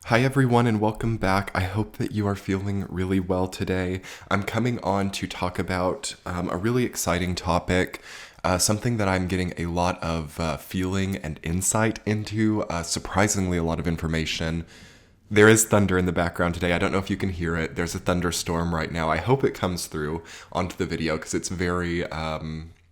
Hi everyone and welcome back. I hope that you are feeling really well today. I'm coming on to talk about a really exciting topic, something that I'm getting a lot of feeling and insight into, surprisingly a lot of information. There is thunder in the background today. I don't know if you can hear it. There's a thunderstorm right now. I hope it comes through onto the video because it's very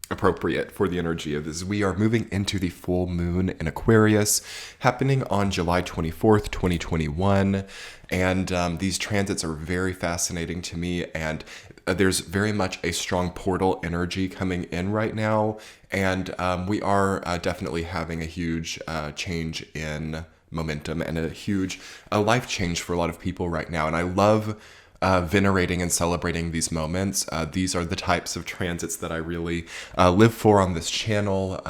appropriate for the energy of this. We are moving into the full moon in Aquarius, happening on July 24th, 2021. And these transits are very fascinating to me. And there's very much a strong portal energy coming in right now. And we are definitely having a huge change in momentum and a huge life change for a lot of people right now. And I love venerating and celebrating these moments. These are the types of transits that I really live for on this channel.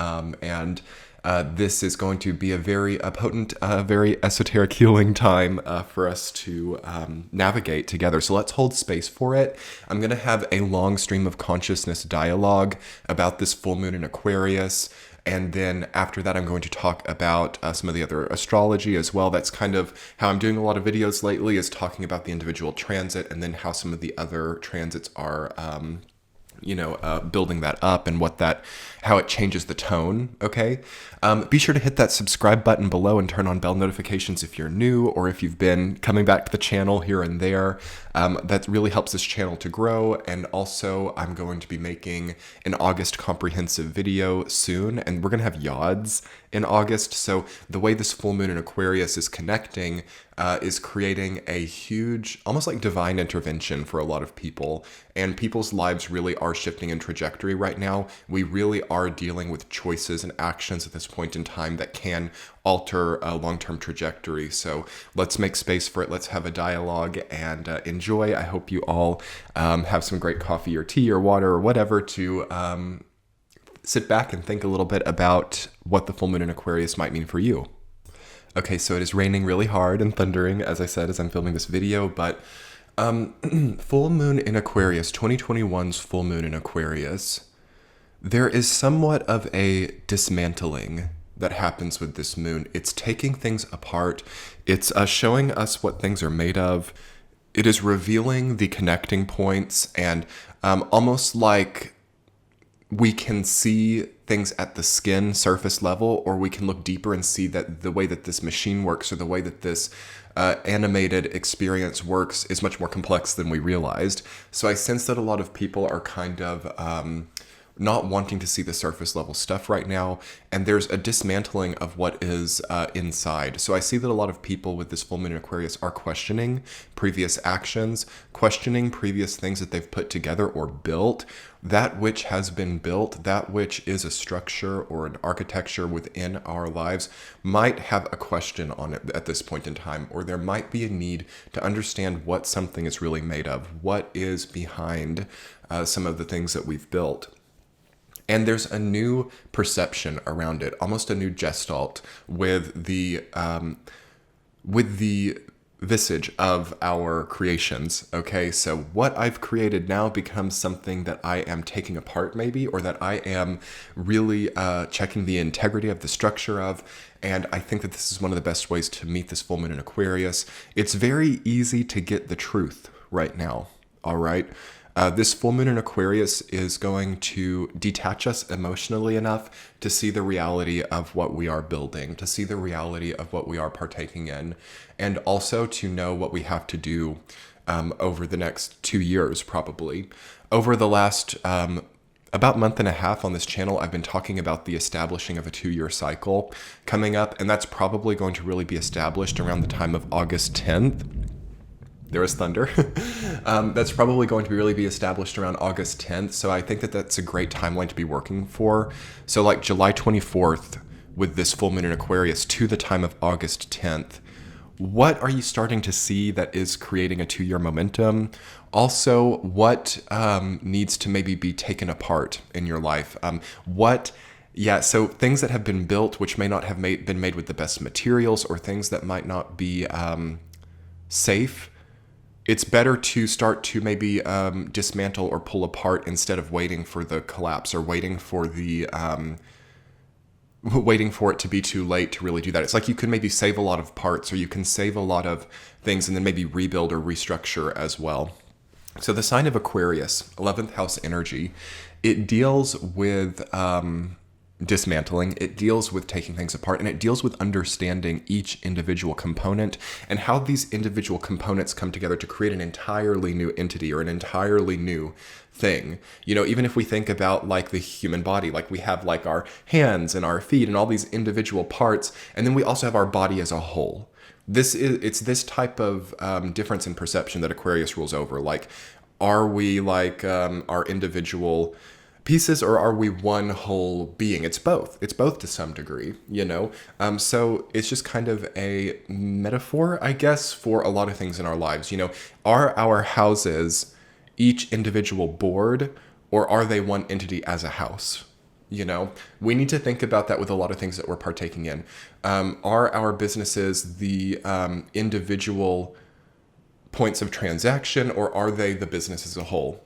And this is going to be a very potent, very esoteric healing time for us to navigate together. So let's hold space for it. I'm going to have a long stream of consciousness dialogue about this full moon in Aquarius. And then after that, I'm going to talk about some of the other astrology as well. That's kind of how I'm doing a lot of videos lately, is talking about the individual transit and then how some of the other transits are building that up and how it changes the tone, okay? Be sure to hit that subscribe button below and turn on bell notifications if you're new or if you've been coming back to the channel here and there. That really helps this channel to grow. And also, I'm going to be making an August comprehensive video soon, and we're going to have yods in August. So the way this full moon in Aquarius is connecting is creating a huge, almost like divine intervention for a lot of people. And people's lives really are shifting in trajectory right now. We really are dealing with choices and actions at this point in time that can alter a long-term trajectory. So let's make space for it. Let's have a dialogue and enjoy. I hope you all have some great coffee or tea or water or whatever to sit back and think a little bit about what the full moon in Aquarius might mean for you. Okay, so it is raining really hard and thundering, as I said, as I'm filming this video, but full moon in Aquarius, 2021's full moon in Aquarius, there is somewhat of a dismantling that happens with this moon. It's taking things apart. It's showing us what things are made of. It is revealing the connecting points, and almost like we can see things at the skin surface level, or we can look deeper and see that the way that this machine works, or the way that this animated experience works, is much more complex than we realized. So I sense that a lot of people are kind of not wanting to see the surface level stuff right now, and there's a dismantling of what is inside. So I see that a lot of people with this full moon in Aquarius are questioning previous actions, questioning previous things that they've put together or built. That which has been built, that which is a structure or an architecture within our lives, might have a question on it at this point in time, or there might be a need to understand what something is really made of, what is behind some of the things that we've built. And there's a new perception around it, almost a new gestalt with the visage of our creations. Okay, so what I've created now becomes something that I am taking apart maybe, or that I am really checking the integrity of the structure of. And I think that this is one of the best ways to meet this full moon in Aquarius. It's very easy to get the truth right now, all right? This full moon in Aquarius is going to detach us emotionally enough to see the reality of what we are building, to see the reality of what we are partaking in, and also to know what we have to do over the next 2 years, probably. Over the last about month and a half on this channel, I've been talking about the establishing of a 2-year cycle coming up, and that's probably going to really be established around the time of August 10th. There is thunder. That's probably going to really be established around August 10th. So I think that that's a great timeline to be working for. So like July 24th with this full moon in Aquarius to the time of August 10th. What are you starting to see that is creating a 2-year momentum? Also, what needs to maybe be taken apart in your life? So things that have been built which may not have been made with the best materials, or things that might not be safe. It's better to start to maybe dismantle or pull apart instead of waiting for the collapse, or waiting for the waiting for it to be too late to really do that. It's like you can maybe save a lot of parts, or you can save a lot of things and then maybe rebuild or restructure as well. So the sign of Aquarius, 11th house energy, it deals with dismantling, it deals with taking things apart, and it deals with understanding each individual component and how these individual components come together to create an entirely new entity or an entirely new thing. You know, even if we think about like the human body, like we have like our hands and our feet and all these individual parts, and then we also have our body as a whole. It's this type of difference in perception that Aquarius rules over. Like, are we like our individual pieces, or are we one whole being? It's both. It's both to some degree, you know? So it's just kind of a metaphor, I guess, for a lot of things in our lives. You know, are our houses each individual board, or are they one entity as a house? You know, we need to think about that with a lot of things that we're partaking in. Are our businesses the individual points of transaction, or are they the business as a whole?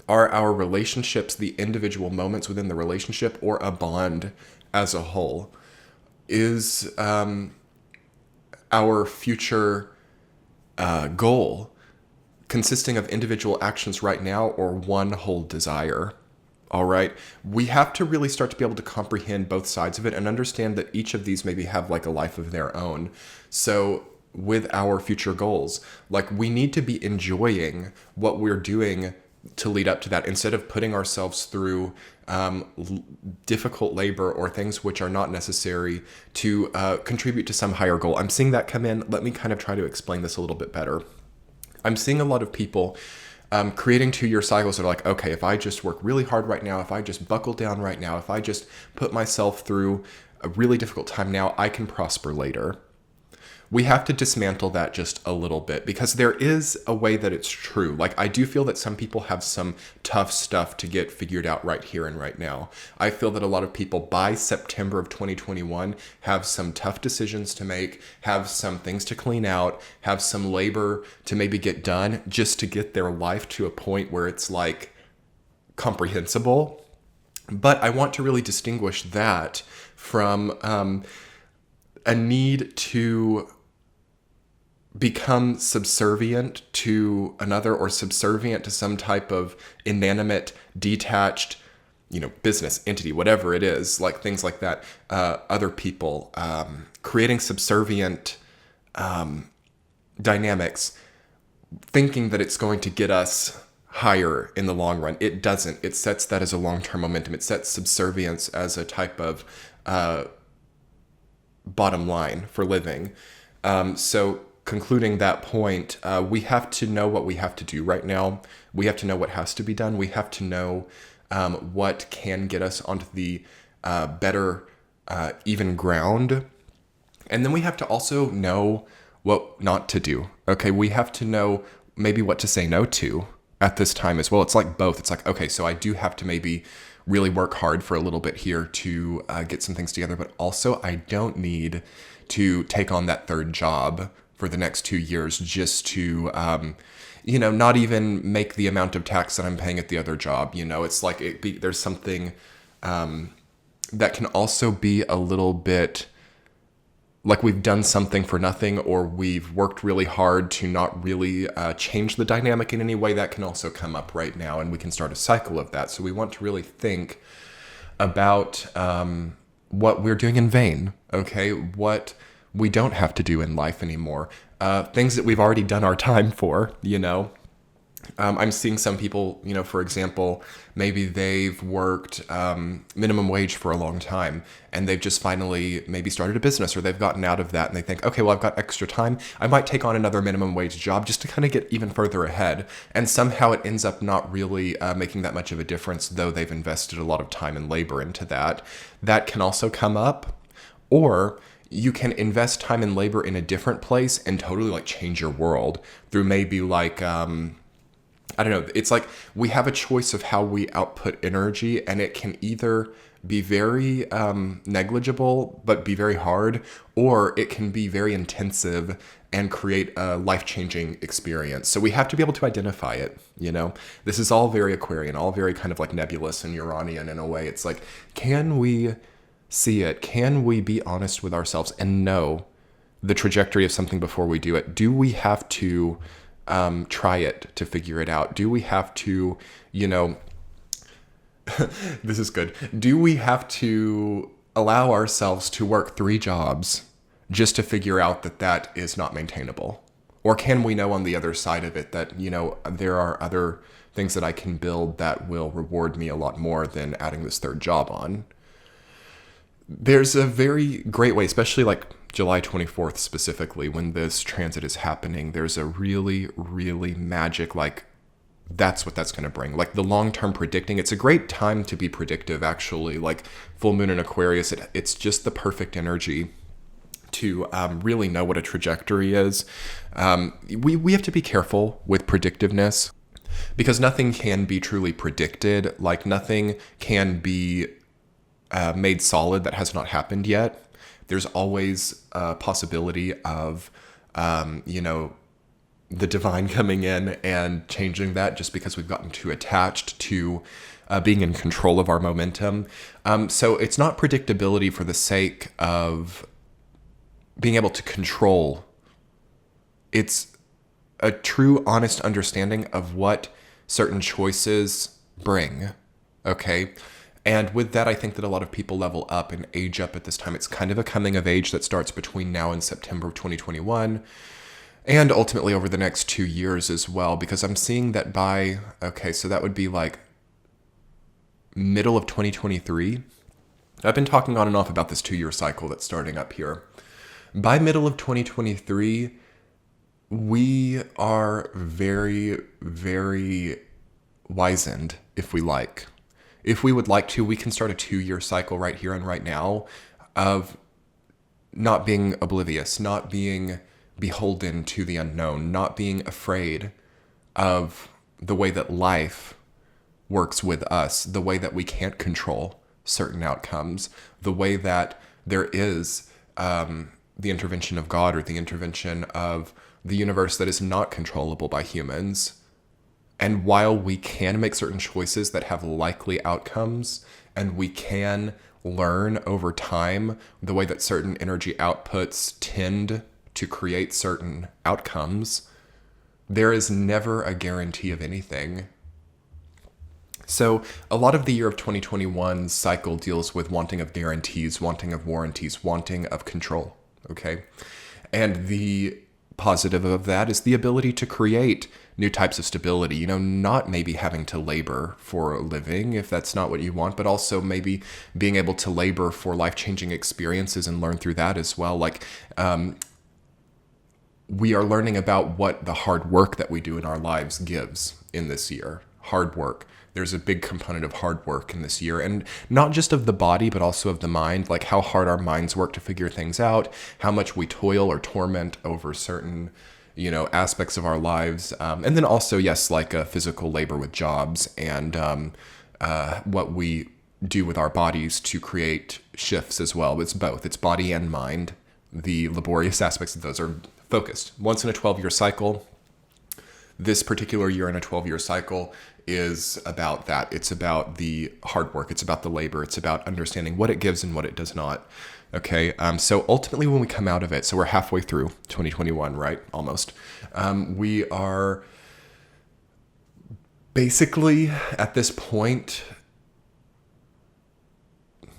Are our relationships the individual moments within the relationship, or a bond as a whole? Is our future goal consisting of individual actions right now, or one whole desire? All right. We have to really start to be able to comprehend both sides of it and understand that each of these maybe have like a life of their own. So with our future goals, like we need to be enjoying what we're doing to lead up to that, instead of putting ourselves through difficult labor or things which are not necessary to contribute to some higher goal. I'm seeing that come in. Let me kind of try to explain this a little bit better. I'm seeing a lot of people creating 2-year cycles that are like, okay, if I just work really hard right now, if I just buckle down right now, if I just put myself through a really difficult time now, I can prosper later. We have to dismantle that just a little bit, because there is a way that it's true. Like, I do feel that some people have some tough stuff to get figured out right here and right now. I feel that a lot of people by September of 2021 have some tough decisions to make, have some things to clean out, have some labor to maybe get done just to get their life to a point where it's like comprehensible. But I want to really distinguish that from a need to become subservient to another, or subservient to some type of inanimate, detached, you know, business entity, whatever it is, like things like that, other people, creating subservient dynamics, thinking that it's going to get us higher in the long run. It doesn't. It sets that as a long-term momentum. It sets subservience as a type of bottom line for living. So concluding that point, we have to know what we have to do right now. We have to know what has to be done. We have to know what can get us onto the better, even ground. And then we have to also know what not to do. Okay, we have to know maybe what to say no to at this time as well. It's like both. It's like, okay, so I do have to maybe really work hard for a little bit here to get some things together, but also I don't need to take on that third job for the next 2 years just to, you know, not even make the amount of tax that I'm paying at the other job. You know, it's like there's something that can also be a little bit like we've done something for nothing, or we've worked really hard to not really change the dynamic in any way. That can also come up right now, and we can start a cycle of that. So we want to really think about what we're doing in vain, okay? What we don't have to do in life anymore. Things that we've already done our time for, you know? I'm seeing some people, you know, for example, maybe they've worked minimum wage for a long time, and they've just finally maybe started a business, or they've gotten out of that, and they think, okay, well, I've got extra time. I might take on another minimum wage job just to kind of get even further ahead. And somehow it ends up not really making that much of a difference, though they've invested a lot of time and labor into that. That can also come up. Or you can invest time and labor in a different place and totally like change your world through maybe like, I don't know. It's like we have a choice of how we output energy, and it can either be very negligible but be very hard, or it can be very intensive and create a life-changing experience. So we have to be able to identify it, you know? This is all very Aquarian, all very kind of like nebulous and Uranian in a way. It's like, can we see it? Can we be honest with ourselves and know the trajectory of something before we do it? Do we have to try it to figure it out? Do we have to, this is good. Do we have to allow ourselves to work 3 jobs just to figure out that that is not maintainable? Or can we know on the other side of it that, there are other things that I can build that will reward me a lot more than adding this 3rd job on? There's a very great way, especially like July 24th specifically, when this transit is happening, there's a really, really magic, like, that's what that's going to bring. Like the long-term predicting, it's a great time to be predictive, actually. Like full moon in Aquarius, it's just the perfect energy to really know what a trajectory is. We have to be careful with predictiveness because nothing can be truly predicted. Like nothing can be made solid that has not happened yet. There's always a possibility of, the divine coming in and changing that just because we've gotten too attached to being in control of our momentum. So it's not predictability for the sake of being able to control. It's a true, honest understanding of what certain choices bring. Okay. And with that, I think that a lot of people level up and age up at this time. It's kind of a coming of age that starts between now and September of 2021. And ultimately over the next 2 years as well, because I'm seeing that so that would be like middle of 2023. I've been talking on and off about this 2-year cycle that's starting up here. By middle of 2023, we are very, very wizened, if we like. If we would like to, we can start a 2-year cycle right here and right now of not being oblivious, not being beholden to the unknown, not being afraid of the way that life works with us, the way that we can't control certain outcomes, the way that there is the intervention of God or the intervention of the universe that is not controllable by humans. And while we can make certain choices that have likely outcomes, and we can learn over time the way that certain energy outputs tend to create certain outcomes, there is never a guarantee of anything. So a lot of the year of 2021 cycle deals with wanting of guarantees, wanting of warranties, wanting of control, okay? And the positive of that is the ability to create new types of stability, not maybe having to labor for a living if that's not what you want, but also maybe being able to labor for life-changing experiences and learn through that as well. Like, we are learning about what the hard work that we do in our lives gives in this year. Hard work. There's a big component of hard work in this year, and not just of the body, but also of the mind, like how hard our minds work to figure things out, how much we toil or torment over certain, aspects of our lives. And then also, yes, like physical labor with jobs and what we do with our bodies to create shifts as well. It's both. It's body and mind. The laborious aspects of those are focused. Once in a 12-year cycle, this particular year in a 12-year cycle is about that. It's about the hard work. It's about the labor. It's about understanding what it gives and what it does not. Okay. So ultimately when we come out of it, so we're halfway through 2021, right? Almost. We are basically at this point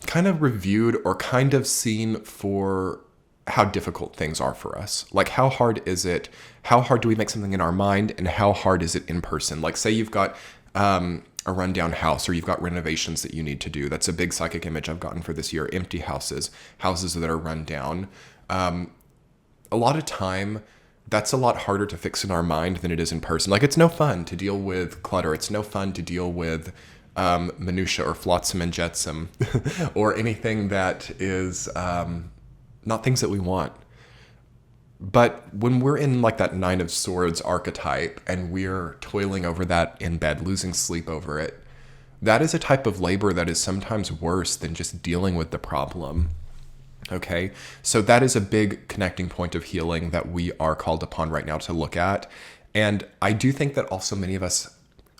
kind of reviewed or kind of seen for how difficult things are for us. Like, how hard is it? How hard do we make something in our mind, and how hard is it in person? Like, say you've got a rundown house, or you've got renovations that you need to do. That's a big psychic image I've gotten for this year. Empty houses that are run down. A lot of time, that's a lot harder to fix in our mind than it is in person. Like, it's no fun to deal with clutter. It's no fun to deal with minutia or flotsam and jetsam or anything that is not things that we want. But when we're in like that 9 of Swords archetype and we're toiling over that in bed, losing sleep over it, that is a type of labor that is sometimes worse than just dealing with the problem. Okay, so that is a big connecting point of healing that we are called upon right now to look at. And I do think that also many of us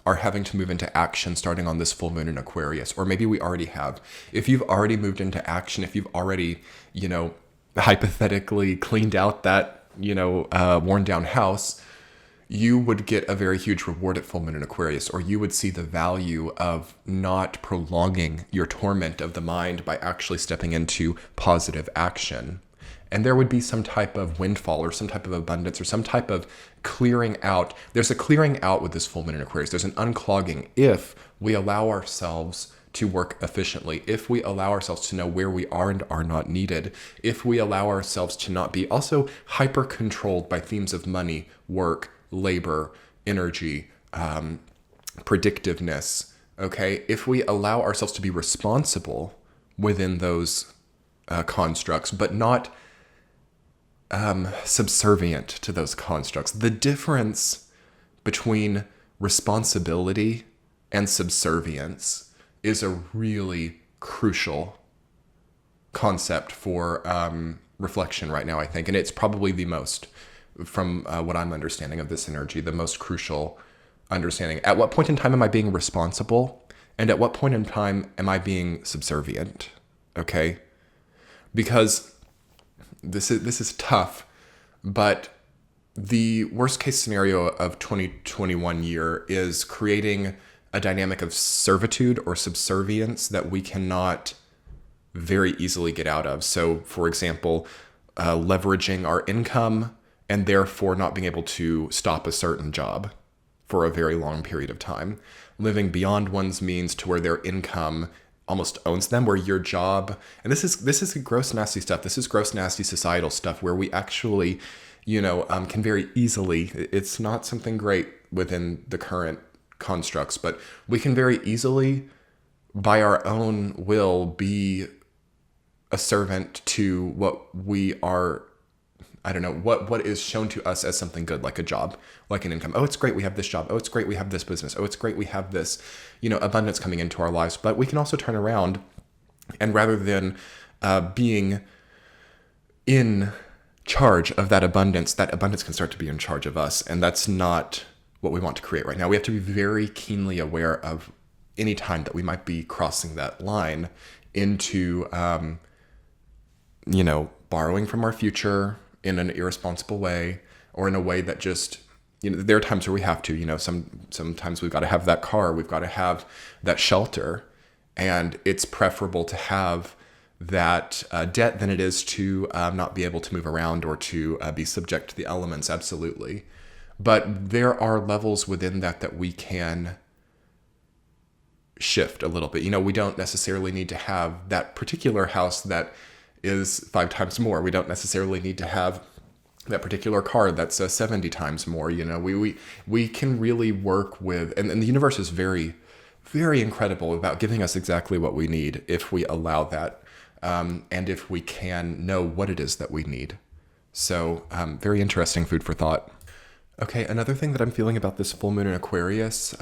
are having to move into action starting on this full moon in Aquarius, or maybe we already have. If you've already moved into action, if you've already, hypothetically cleaned out that, worn down house, you would get a very huge reward at full moon in Aquarius, or you would see the value of not prolonging your torment of the mind by actually stepping into positive action. And there would be some type of windfall or some type of abundance or some type of clearing out. There's a clearing out with this full moon in Aquarius. There's an unclogging if we allow ourselves to work efficiently, if we allow ourselves to know where we are and are not needed, if we allow ourselves to not be also hyper controlled by themes of money, work, labor, energy, predictiveness, okay? If we allow ourselves to be responsible within those constructs, but not subservient to those constructs. The difference between responsibility and subservience is a really crucial concept for reflection right now, I think. And it's probably the most, from what I'm understanding of this energy, the most crucial understanding. At what point in time am I being responsible? And at what point in time am I being subservient? Okay? Because this is tough, but the worst case scenario of 2021 year is creating a dynamic of servitude or subservience that we cannot very easily get out of. So, for example, leveraging our income and therefore not being able to stop a certain job for a very long period of time. Living beyond one's means to where their income almost owns them, where your job, and this is gross, nasty stuff. This is gross, nasty societal stuff where we actually, can very easily, it's not something great within the current constructs, but we can very easily, by our own will, be a servant to what we are, what is shown to us as something good, like a job, like an income. Oh, it's great we have this job. Oh, it's great we have this business. Oh, it's great we have this, abundance coming into our lives. But we can also turn around and rather than being in charge of that abundance can start to be in charge of us. And that's not what we want to create right now. We have to be very keenly aware of any time that we might be crossing that line into, borrowing from our future in an irresponsible way, or in a way that just, there are times where we have to, sometimes we've got to have that car, we've got to have that shelter, and it's preferable to have that debt than it is to not be able to move around or to be subject to the elements, absolutely. But there are levels within that we can shift a little bit. We don't necessarily need to have that particular house that is 5 times more. We don't necessarily need to have that particular car that's 70 times more. We can really work with, and the universe is very, very incredible about giving us exactly what we need if we allow that, and if we can know what it is that we need. So very interesting food for thought. Okay, another thing that I'm feeling about this full moon in Aquarius,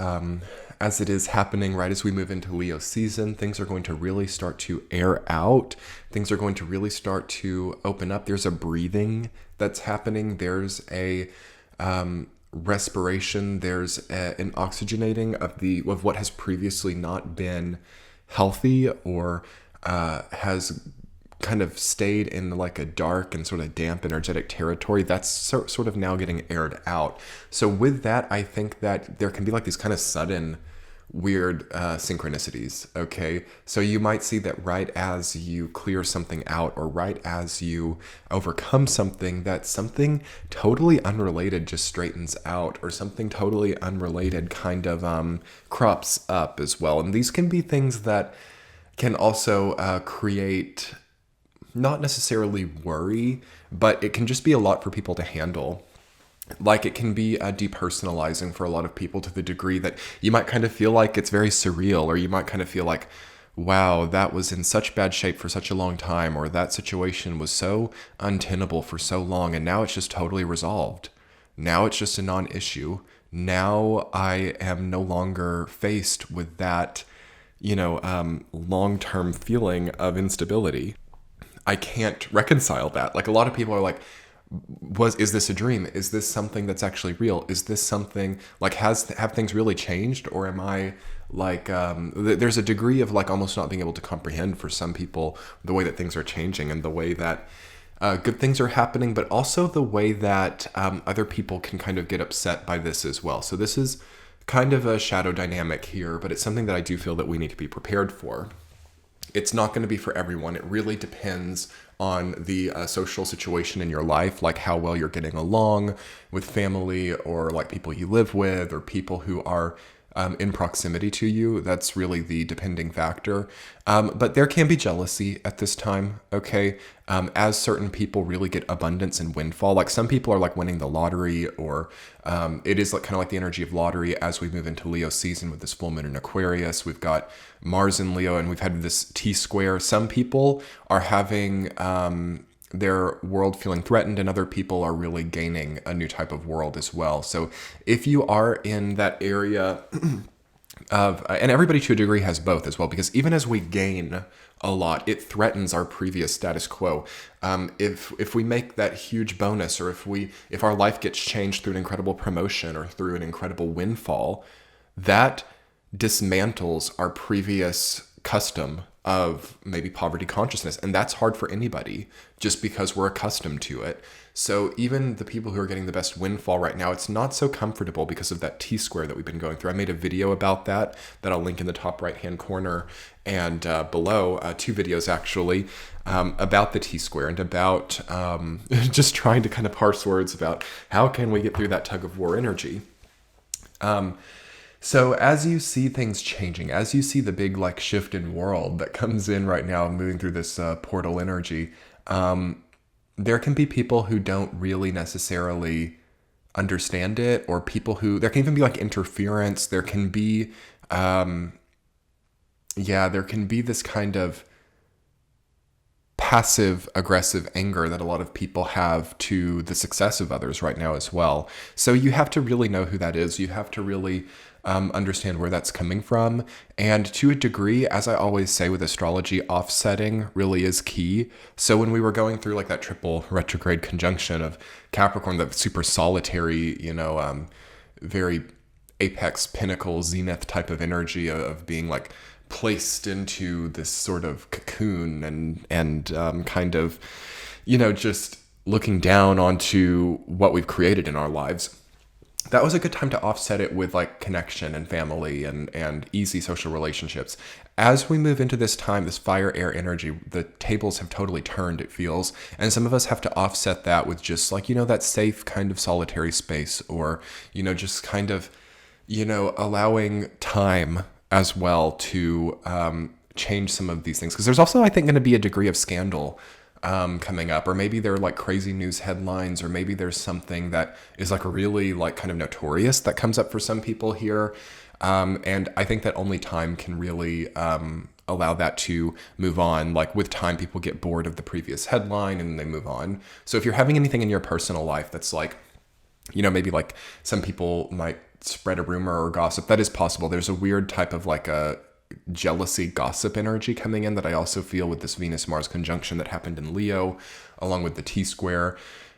as it is happening right as we move into Leo season, things are going to really start to air out. Things are going to really start to open up. There's a breathing that's happening. There's a respiration. There's an oxygenating of what has previously not been healthy or has kind of stayed in like a dark and sort of damp energetic territory. That's sort of now getting aired out. So with that, I think that there can be like these kind of sudden weird synchronicities, okay? So you might see that right as you clear something out, or right as you overcome something, that something totally unrelated just straightens out, or something totally unrelated kind of crops up as well. And these can be things that can also create not necessarily worry, but it can just be a lot for people to handle. Like it can be depersonalizing for a lot of people to the degree that you might kind of feel like it's very surreal, or you might kind of feel like, wow, that was in such bad shape for such a long time, or that situation was so untenable for so long, and now it's just totally resolved. Now it's just a non-issue. Now I am no longer faced with that, long-term feeling of instability. I can't reconcile that. Like a lot of people are like, is this a dream? Is this something that's actually real? Is this something like have things really changed, or am I like there's a degree of like almost not being able to comprehend for some people the way that things are changing and the way that good things are happening, but also the way that other people can kind of get upset by this as well. So this is kind of a shadow dynamic here, but it's something that I do feel that we need to be prepared for. It's not going to be for everyone. It really depends on the social situation in your life, like how well you're getting along with family or like people you live with or people who are in proximity to you. That's really the depending factor. But there can be jealousy at this time, okay? As certain people really get abundance and windfall, like some people are like winning the lottery, or it is like kind of like the energy of lottery as we move into Leo season with this full moon in Aquarius. We've got Mars in Leo and we've had this T-square. Some people are having their world feeling threatened, and other people are really gaining a new type of world as well. So if you are in that area of, and everybody to a degree has both as well, because even as we gain a lot, it threatens our previous status quo. If we make that huge bonus, or if our life gets changed through an incredible promotion or through an incredible windfall, that dismantles our previous custom of maybe poverty consciousness. And that's hard for anybody just because we're accustomed to it. So even the people who are getting the best windfall right now, it's not so comfortable because of that T-square that we've been going through. I made a video about that I'll link in the top right-hand corner and below, 2 videos actually, about the T-square and about just trying to kind of parse words about how can we get through that tug of war energy. So as you see things changing, as you see the big like shift in world that comes in right now, moving through this portal energy, there can be people who don't really necessarily understand it, or people who, there can even be like interference. There can be, there can be this kind of passive aggressive anger that a lot of people have to the success of others right now as well. So you have to really know who that is. You have to really understand where that's coming from. And to a degree, as I always say with astrology, offsetting really is key. So when we were going through like that triple retrograde conjunction of Capricorn, that super solitary, very apex, pinnacle, zenith type of energy of being like placed into this sort of cocoon and kind of, just looking down onto what we've created in our lives. That was a good time to offset it with like connection and family and easy social relationships. As we move into this time, this fire air energy, the tables have totally turned, it feels. And some of us have to offset that with just like, that safe kind of solitary space, or, just kind of, allowing time as well to change some of these things. Because there's also, I think, going to be a degree of scandal coming up, or maybe they're like crazy news headlines, or maybe there's something that is like really like kind of notorious that comes up for some people here. And I think that only time can really allow that to move on. Like with time, people get bored of the previous headline and they move on. So if you're having anything in your personal life that's like, maybe like some people might spread a rumor or gossip, that is possible. There's a weird type of like a jealousy gossip energy coming in that I also feel with this Venus-Mars conjunction that happened in Leo along with the T-square.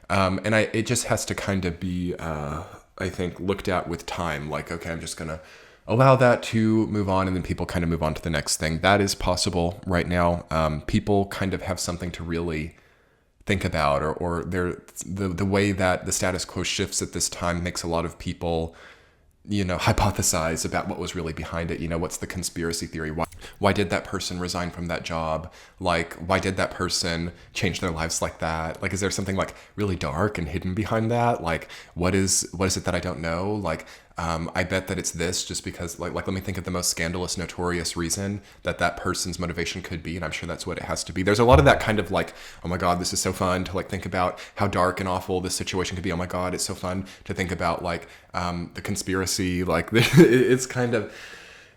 And it just has to kind of be, I think, looked at with time. Like, okay, I'm just going to allow that to move on, and then people kind of move on to the next thing. That is possible right now. People kind of have something to really think about, or the way that the status quo shifts at this time makes a lot of people hypothesize about what was really behind it. What's the conspiracy theory? Why did that person resign from that job? Like, why did that person change their lives like that? Like, is there something like really dark and hidden behind that? Like, what is it that I don't know? Like, I bet that it's this, just because like let me think of the most scandalous, notorious reason that person's motivation could be, and I'm sure that's what it has to be. There's a lot of that kind of like, oh my God, this is so fun to like think about how dark and awful this situation could be. Oh my God, it's so fun to think about like the conspiracy. Like it's kind of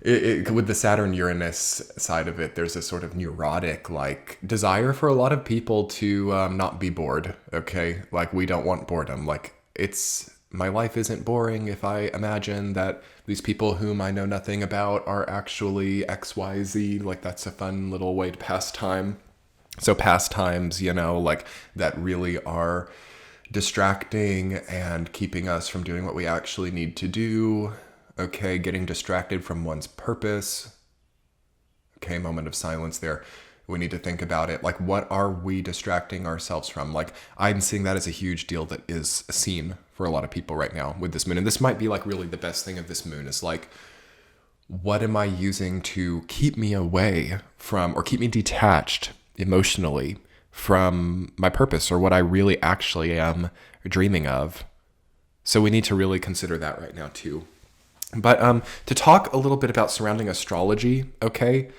with the Saturn Uranus side of it, there's a sort of neurotic like desire for a lot of people to not be bored. Okay, like we don't want boredom. Like my life isn't boring if I imagine that these people whom I know nothing about are actually XYZ. Like that's a fun little way to pass time. So pastimes, like that really are distracting and keeping us from doing what we actually need to do. Okay, getting distracted from one's purpose. Okay, moment of silence there. We need to think about it. Like, what are we distracting ourselves from? Like, I'm seeing that as a huge deal that is seen for a lot of people right now with this moon. And this might be like really the best thing of this moon is like, what am I using to keep me away from, or keep me detached emotionally from my purpose or what I really actually am dreaming of? So we need to really consider that right now too. But to talk a little bit about surrounding astrology, okay?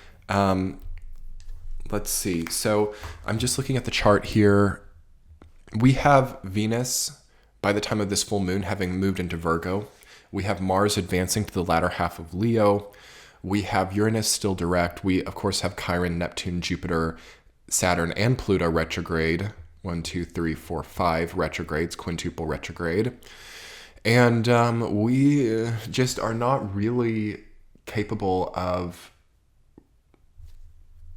Let's see. So I'm just looking at the chart here. We have Venus, by the time of this full moon, having moved into Virgo. We have Mars advancing to the latter half of Leo. We have Uranus still direct. We, of course, have Chiron, Neptune, Jupiter, Saturn, and Pluto retrograde. 1, 2, 3, 4, 5 retrogrades, quintuple retrograde. And we just are not really capable of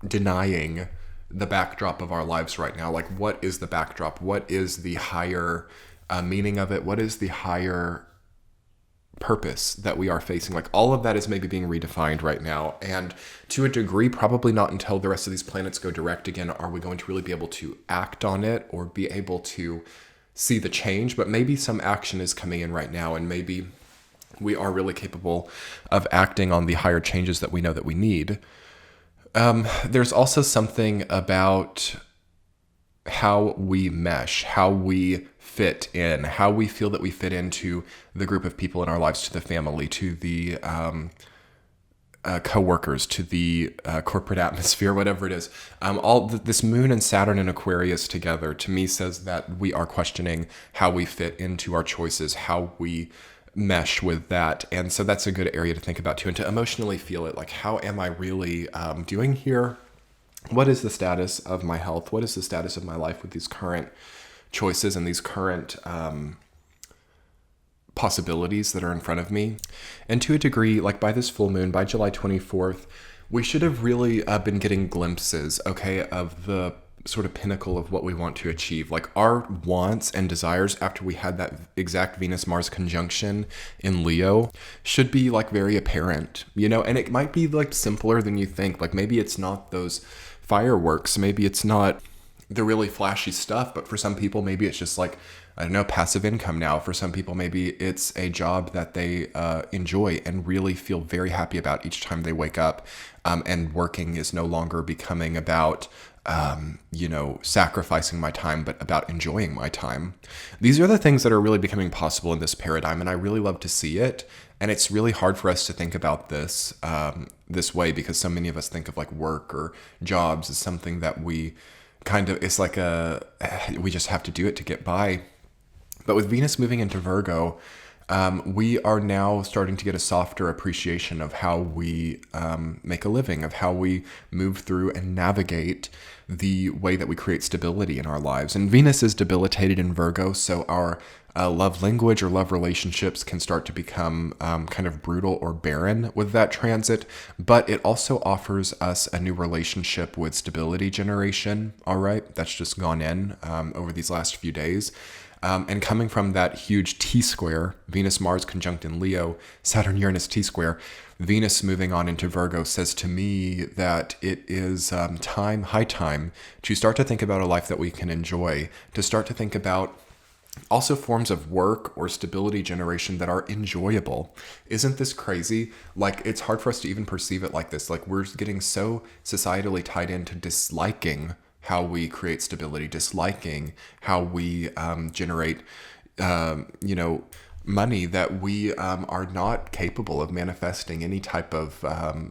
denying the backdrop of our lives right now. Like, what is the backdrop? What is the higher meaning of it? What is the higher purpose that we are facing? Like, all of that is maybe being redefined right now. And to a degree, probably not until the rest of these planets go direct again are we going to really be able to act on it or be able to see the change. But maybe some action is coming in right now, and maybe we are really capable of acting on the higher changes that we know that we need. There's also something about how we mesh, how we fit in, how we feel that we fit into the group of people in our lives, to the family, to the co-workers, to the corporate atmosphere, whatever it is. This moon and Saturn and Aquarius together, to me, says that we are questioning how we fit into our choices, how we mesh with that. And so that's a good area to think about too, and to emotionally feel it. Like, how am I really doing here? What is the status of my health? What is the status of my life with these current choices and these current possibilities that are in front of me? And to a degree, like by this full moon, by July 24th, we should have really been getting glimpses, okay, of the sort of pinnacle of what we want to achieve. Like, our wants and desires after we had that exact Venus-Mars conjunction in Leo should be like very apparent, you know, and it might be like simpler than you think. Like, maybe it's not those fireworks, maybe it's not the really flashy stuff, but for some people, maybe it's just like, I don't know, passive income now. For some people, maybe it's a job that they enjoy and really feel very happy about each time they wake up. And working is no longer becoming about, sacrificing my time, but about enjoying my time. These are the things that are really becoming possible in this paradigm, and I really love to see it. And it's really hard for us to think about this this way, because so many of us think of like work or jobs as something that we it's like we just have to do it to get by. But with Venus moving into Virgo, we are now starting to get a softer appreciation of how we make a living, of how we move through and navigate the way that we create stability in our lives. And Venus is debilitated in Virgo, so our love language or love relationships can start to become kind of brutal or barren with that transit. But it also offers us a new relationship with stability generation, all right? That's just gone in over these last few days. And coming from that huge T-square, Venus-Mars conjunct in Leo, Saturn-Uranus T-square, Venus moving on into Virgo says to me that it is high time to start to think about a life that we can enjoy, to start to think about also forms of work or stability generation that are enjoyable. Isn't this crazy? Like, it's hard for us to even perceive it like this. Like, we're getting so societally tied into disliking how we create stability, disliking how we generate, money, that we are not capable of manifesting any type of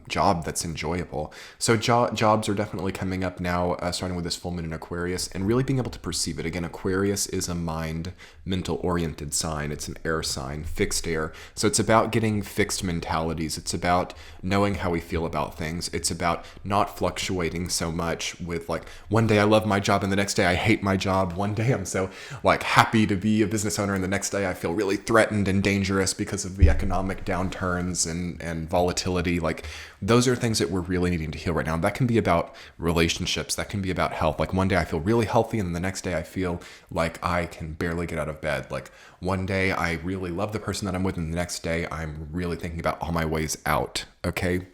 job that's enjoyable. So jobs are definitely coming up now, starting with this full moon in Aquarius, and really being able to perceive it. Again, Aquarius is a mental-oriented sign. It's an air sign, fixed air. So it's about getting fixed mentalities. It's about knowing how we feel about things. It's about not fluctuating so much with, like, one day I love my job and the next day I hate my job. One day I'm so like happy to be a business owner and the next day I feel really threatened threatened and dangerous because of the economic downturns and volatility. Like, those are things that we're really needing to heal right now. That can be about relationships. That can be about health. Like, one day I feel really healthy, and the next day I feel like I can barely get out of bed. Like, one day I really love the person that I'm with, and the next day I'm really thinking about all my ways out. Okay?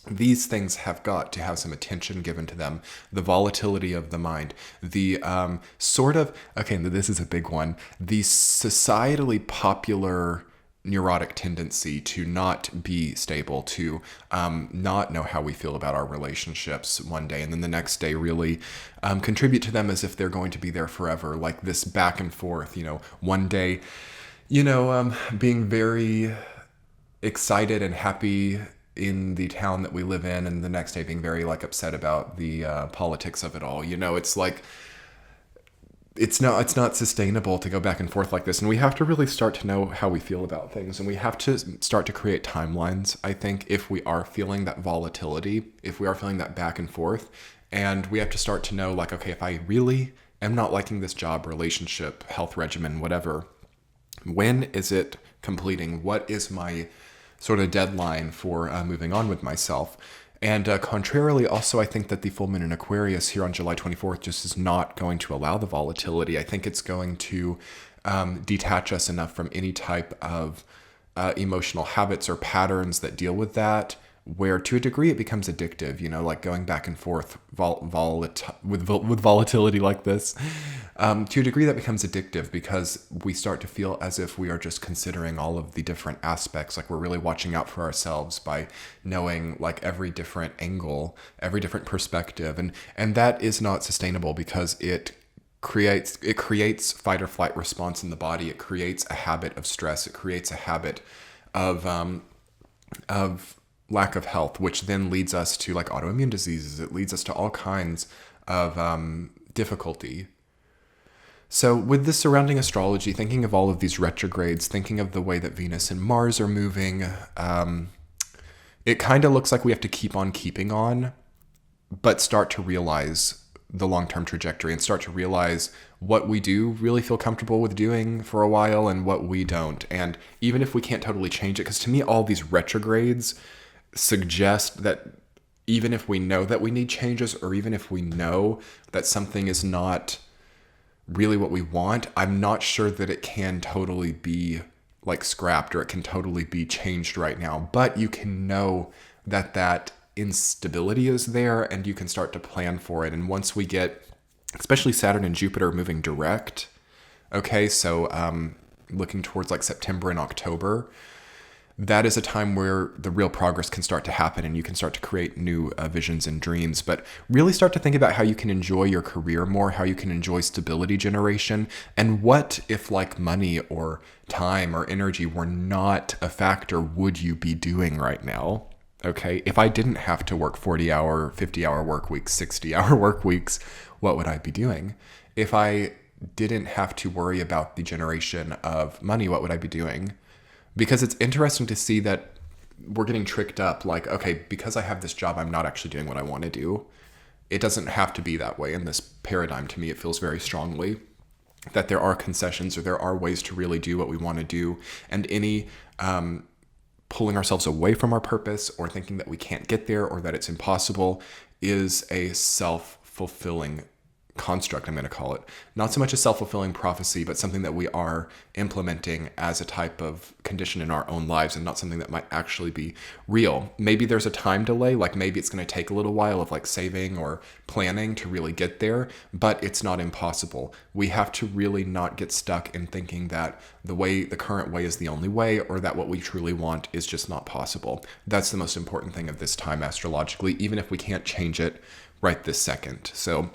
These things have got to have some attention given to them. The volatility of the mind, the okay, this is a big one, the societally popular neurotic tendency to not be stable, to not know how we feel about our relationships one day, and then the next day really contribute to them as if they're going to be there forever. Like this back and forth, one day, being very excited and happy in the town that we live in, and the next day being very upset about the politics of it all. It's like, it's not sustainable to go back and forth like this. And we have to really start to know how we feel about things, and we have to start to create timelines, I think, if we are feeling that volatility, if we are feeling that back and forth. And we have to start to know, okay, if I really am not liking this job, relationship, health regimen, whatever, when is it completing? What is my sort of deadline for moving on with myself? And contrarily, also, I think that the full moon in Aquarius here on July 24th just is not going to allow the volatility. I think it's going to detach us enough from any type of emotional habits or patterns that deal with that, where to a degree it becomes addictive, like going back and forth with volatility like this. To a degree that becomes addictive because we start to feel as if we are just considering all of the different aspects. Like, we're really watching out for ourselves by knowing every different angle, every different perspective. And that is not sustainable because it creates fight or flight response in the body. It creates a habit of stress. It creates a habit of lack of health, which then leads us to autoimmune diseases. It leads us to all kinds of difficulty. So with this surrounding astrology, thinking of all of these retrogrades, thinking of the way that Venus and Mars are moving, it kind of looks like we have to keep on keeping on, but start to realize the long-term trajectory and start to realize what we do really feel comfortable with doing for a while and what we don't. And even if we can't totally change it, because to me, all these retrogrades suggest that even if we know that we need changes, or even if we know that something is not really what we want, I'm not sure that it can totally be scrapped, or it can totally be changed right now. But you can know that instability is there, and you can start to plan for it. And once we get, especially Saturn and Jupiter moving direct, okay, so looking towards September and October, that is a time where the real progress can start to happen, and you can start to create new visions and dreams. But really start to think about how you can enjoy your career more, how you can enjoy stability generation, and what if money or time or energy were not a factor, would you be doing right now? Okay, if I didn't have to work 40-hour, 50-hour work weeks, 60-hour work weeks, what would I be doing? If I didn't have to worry about the generation of money, what would I be doing? Because it's interesting to see that we're getting tricked up. Okay, because I have this job, I'm not actually doing what I want to do. It doesn't have to be that way in this paradigm. To me, it feels very strongly that there are concessions, or there are ways to really do what we want to do. And any pulling ourselves away from our purpose, or thinking that we can't get there, or that it's impossible, is a self-fulfilling construct, I'm going to call it. Not so much a self-fulfilling prophecy, but something that we are implementing as a type of condition in our own lives, and not something that might actually be real. Maybe there's a time delay, maybe it's going to take a little while of saving or planning to really get there, but it's not impossible. We have to really not get stuck in thinking that the current way is the only way, or that what we truly want is just not possible. That's the most important thing of this time astrologically, even if we can't change it right this second. So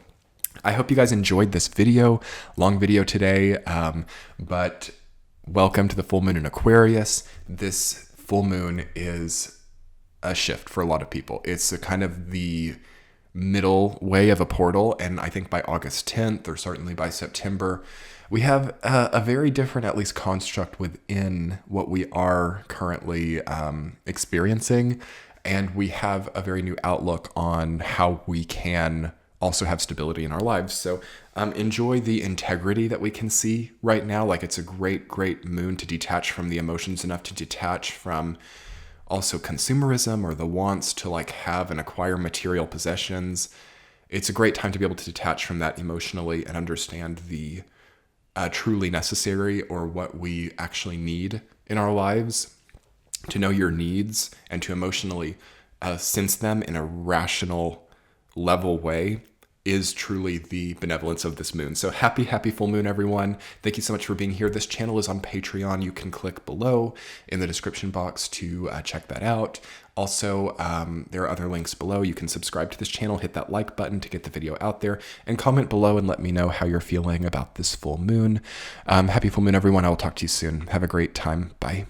I hope you guys enjoyed this video, long video today, but welcome to the full moon in Aquarius. This full moon is a shift for a lot of people. It's a kind of the middle way of a portal, and I think by August 10th, or certainly by September, we have a very different, at least, construct within what we are currently experiencing, and we have a very new outlook on how we can also have stability in our lives. So enjoy the integrity that we can see right now. Like, it's a great, great moon to detach from the emotions, enough to detach from also consumerism or the wants to like have and acquire material possessions. It's a great time to be able to detach from that emotionally and understand the truly necessary, or what we actually need in our lives, to know your needs and to emotionally sense them in a rational, level way, is truly the benevolence of this moon. So happy full moon, everyone. Thank you so much for being here. This channel is on Patreon. You can click below in the description box to check that out. Also, there are other links below. You can subscribe to this channel, hit that like button to get the video out there, and comment below and let me know how you're feeling about this full moon. Happy full moon, everyone. I will talk to you soon. Have a great time. Bye.